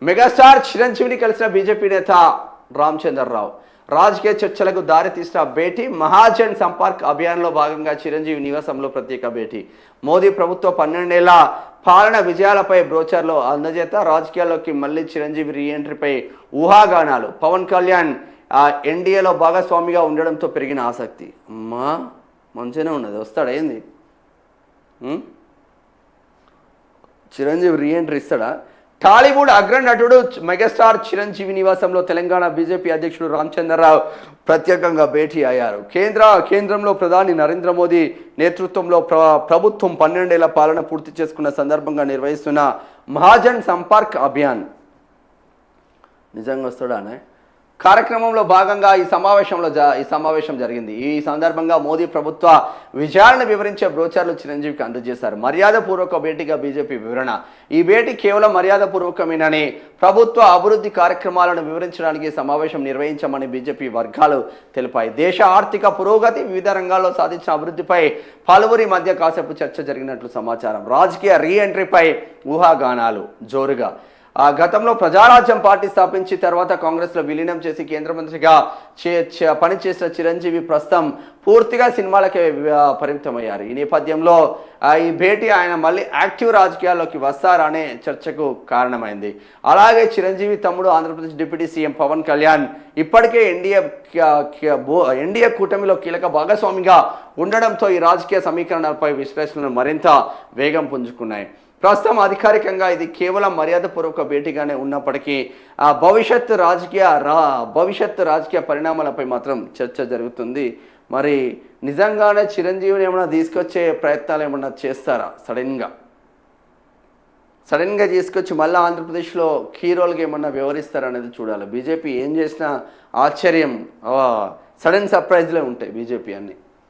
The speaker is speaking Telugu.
మెగాస్టార్ చిరంజీవిని కలిసిన బీజేపీ నేత రామచంద్రరావు రాజకీయ చర్చలకు దారితీసిన భేటీ మహాజన్ సంపర్క్ అభియాన్లో భాగంగా చిరంజీవి నివాసంలో ప్రత్యేక భేటీ మోదీ ప్రభుత్వ 12 ఏళ్ల పాలన విజయాలపై బ్రోచర్లో అందజేత రాజకీయాల్లోకి మళ్ళీ చిరంజీవి రీఎంట్రీపై ఊహాగానాలు పవన్ కళ్యాణ్ ఎన్డీఏలో భాగస్వామిగా ఉండడంతో పెరిగిన ఆసక్తి అమ్మా మంచిగానే ఉన్నది వస్తాడా ఏంది చిరంజీవి రీఎంట్రీ ఇస్తాడా టాలీవుడ్ అగ్రనటుడు మెగాస్టార్ చిరంజీవి నివాసంలో తెలంగాణ బీజేపీ అధ్యక్షుడు రామచంద్రరావు ప్రత్యేకంగా భేటీ అయ్యారు. కేంద్రంలో ప్రధాని నరేంద్ర మోదీ నేతృత్వంలో ప్రభుత్వం 12 ఏళ్ల పాలన పూర్తి చేసుకున్న సందర్భంగా నిర్వహిస్తున్న మహాజన్ సంపర్క్ అభియాన్ నిజంగా వస్తాడానే కార్యక్రమంలో భాగంగా ఈ సమావేశం జరిగింది. ఈ సందర్భంగా మోదీ ప్రభుత్వ విజయాలను వివరించే బ్రోచర్లు చిరంజీవికి అందజేశారు. మర్యాదపూర్వక భేటీగా బీజేపీ వివరణ. ఈ భేటీ కేవలం మర్యాదపూర్వకమేనని ప్రభుత్వ అభివృద్ధి కార్యక్రమాలను వివరించడానికి సమావేశం నిర్వహించామని బీజేపీ వర్గాలు తెలిపాయి. దేశ ఆర్థిక పురోగతి వివిధ రంగాల్లో సాధించిన అభివృద్ధిపై పలువురి మధ్య కాసేపు చర్చ జరిగినట్లు సమాచారం. రాజకీయ రీఎంట్రీపై ఊహాగానాలు జోరుగా. గతంలో ప్రజారాజ్యం పార్టీ స్థాపించి తర్వాత కాంగ్రెస్లో విలీనం చేసి కేంద్ర మంత్రిగా పనిచేసిన చిరంజీవి ప్రస్తుతం పూర్తిగా సినిమాలకే పరిమితమయ్యారు. ఈ నేపథ్యంలో ఈ భేటీ ఆయన మళ్ళీ యాక్టివ్ రాజకీయాల్లోకి వస్తారనే చర్చకు కారణమైంది. అలాగే చిరంజీవి తమ్ముడు ఆంధ్రప్రదేశ్ డిప్యూటీ సీఎం పవన్ కళ్యాణ్ ఇప్పటికే ఎన్డీఏ కూటమిలో కీలక భాగస్వామిగా ఉండడంతో ఈ రాజకీయ సమీకరణలపై విశ్లేషణలు మరింత వేగం పుంజుకున్నాయి. ప్రస్తుతం అధికారికంగా ఇది కేవలం మర్యాదపూర్వక భేటీగానే ఉన్నప్పటికీ భవిష్యత్ రాజకీయ పరిణామాలపై మాత్రం చర్చ జరుగుతుంది. మరి నిజంగానే చిరంజీవిని ఏమైనా తీసుకొచ్చే ప్రయత్నాలు ఏమన్నా చేస్తారా? సడన్గా తీసుకొచ్చి మళ్ళీ ఆంధ్రప్రదేశ్లో కీ రోల్గా ఏమన్నా వ్యవహరిస్తారా అనేది చూడాలి. బీజేపీ ఏం చేసినా ఆశ్చర్యం సడన్ సర్ప్రైజ్లే ఉంటాయి బీజేపీ అన్నీ.